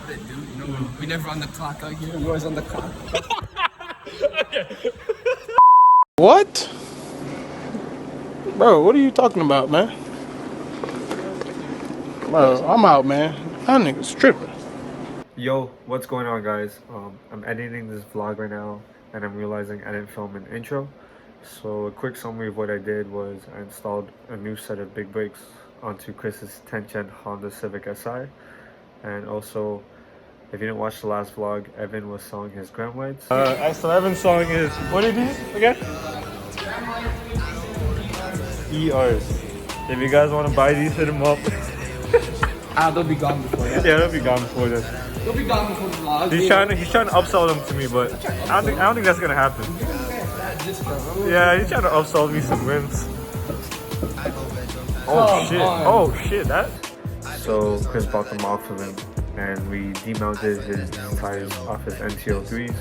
Dude, you know, we never on the clock out here. We're always on the clock. What? Bro, what are you talking about, man? Bro, I'm out, man. That nigga's tripping. Yo, what's going on, guys? I'm editing this vlog right now and I'm realizing I didn't film an intro. So a quick summary of what I did was I installed a new set of big brakes onto Chris's 10th gen Honda Civic Si. And also, if you didn't watch the last vlog, Evan was selling his Gramlights. So Evan's selling his, what are these again? ERs. If you guys want to buy these, hit them up. They'll be gone before that. Yeah, they'll be gone before this. They'll be gone before the vlog. He's trying to upsell them to me, but I don't think that's gonna happen. Yeah, he's trying to upsell me some rims. Oh shit! Oh shit! That. So Chris bought them off of him, and we demounted his tires off his NTO3s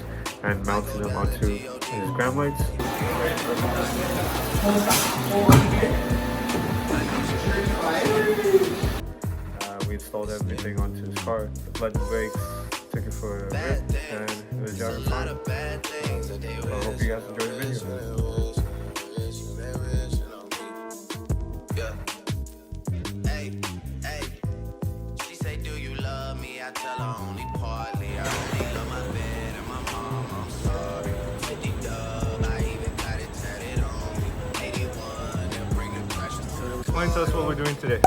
and mounted them onto his Gramlights. We installed everything onto his car, applied the brakes, took it for a rip, and it was driving fine. So I hope you guys enjoy the video. She say, do you love me? I tell her only partly. I only love my bed and my mom. I'm sorry. 50 dub, I even got it tatted on me. 81, they'll bring the pressure to Explain to us what we're doing today.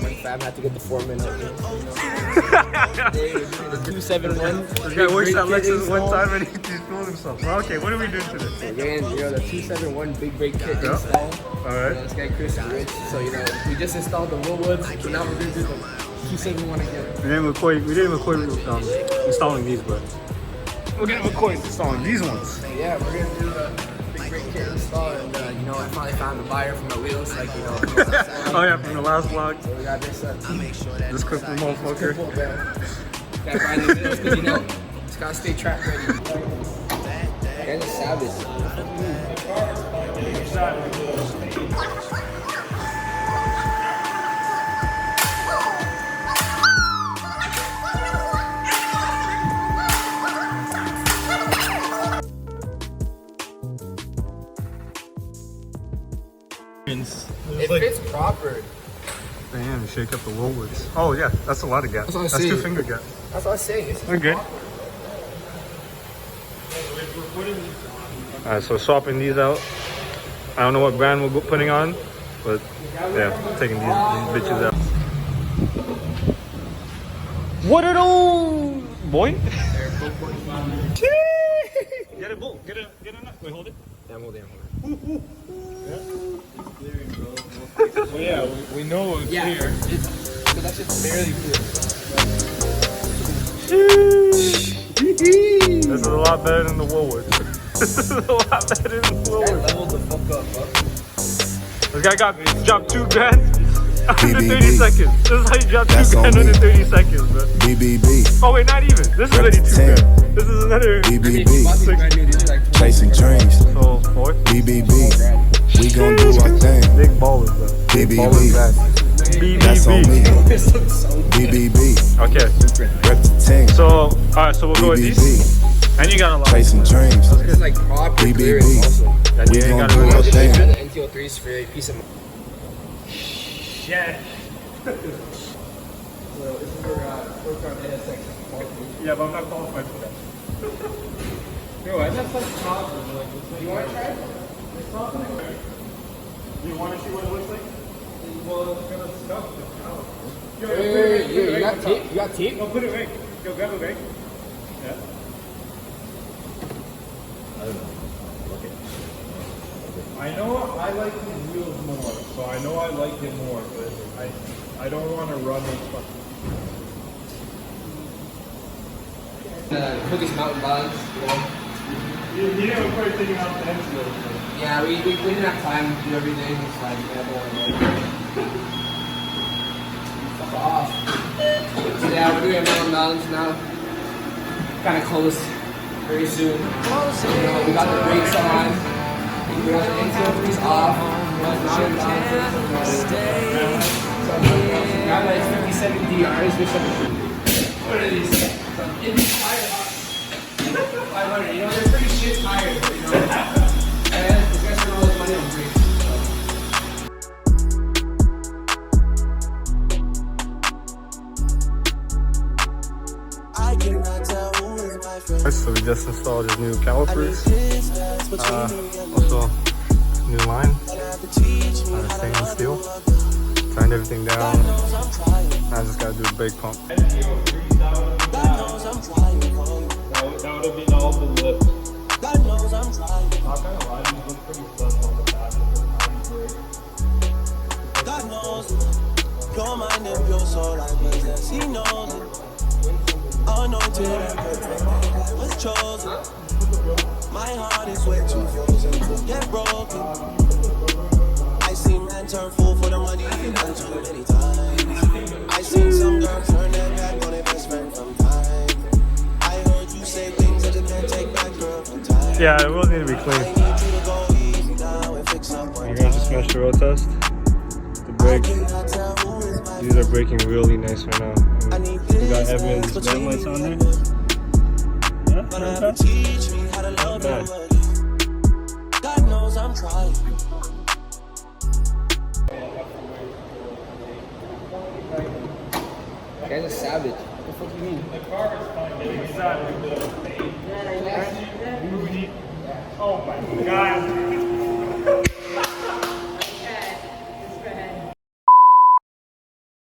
My fam had to get the 4-minute. The 271. This guy works at Lexus one time and he's fooled himself. Well, okay, what are we doing today? Again, the 271 big brake kit install. Alright. This guy Chris is rich, so we just installed the Woolwoods, so now we're gonna do the 271 again. We didn't record installing these, but we're gonna record installing these ones. Yeah, we're gonna do the big brake kit install, and I finally found a buyer for my wheels, Oh yeah, from the last vlog. So we got this This crippled motherfucker. Gotta find the wheels, because just gotta stay track ready. And it's savage. It fits proper. Damn, shake up the Woolwoods. Oh yeah, that's a lot of gap. That's 2-finger gap. That's what I was saying. We're good. Alright, so swapping these out. I don't know what brand we're putting on, but yeah, taking these bitches out. What are those, boy? Get it, bull. Get it. Wait, hold it. Yeah, I'm holding. Well, yeah, we know it's clear. So that's just barely This is a lot better than the Woolworth. This is a lot better than the Woolworth. leveled the fuck up, bro. This guy dropped $2,000 under 30 seconds. This is how you drop $2,000 under 30 seconds, bro. BBB. Oh wait, not even. This is already $2,000. This is another BBB. Chasing dreams. So 4. BBB. We gon' do our thing. Big ballers, bro. BBB. That's on me. BBB. Okay. Rep the team. So alright, so we'll go with these. And you got a lot. Chasing dreams. It's like proper clearance BBB. also. And We you ain't gon' gotta do go our with thing. The NTO3s for a piece of mind. Yeah. So this is where work on NSX. Yeah, but I'm not qualified for that. Yo, I have such top. You want to try it? You want to see what it looks like? Well, it's gonna stuff the cow. Wait, you got tape? You got tape? No, put it right. Go grab it right. Yeah. I don't know. Okay. I know I like his wheels more, so I know I like him more, but I don't want to run it. Hook his mountain balance, You didn't record taking out the head wheels. Yeah, we didn't have time to do everything. It's like, fuck off. So yeah, we're doing mountain balance now. Kind of close. Very soon. We got the brakes on. We got the NTO3s off. We got the mountain balance. So we got like 57 DRs. What are these? Some Indy tire. 500. You know, they're pretty shit tires, but you know. And the guys spend all this money on brakes. I cannot tell who is my friend. So we just installed his new calipers. Also, new line. Stainless steel. Turned everything down. I just gotta do a brake pump. That would have been all the lips. God knows I'm trying. Not gonna lie, these look pretty flush on the back of the brake. God knows your mind and pure soul I possess. He knows it. Anointed and perfect, I was chosen. My heart is way too frozen to get broken. I seen men turn fool for the money done too many times. I seen some girls turn their back on their best friend from time. I heard you say things that you can't take back, girl, from time. Yeah, it will need to be I clean. need you to go easy now and fix up one You guys just finished the road test. The brakes, cannot tell who is my these are braking really nice right now. I And need we got this Evan's but Gramlights on there. But I have to teach me how to love Bad. you. God knows I'm trying. Guy's a savage. What the fuck do you mean? The car is fine. Exactly. Oh my god.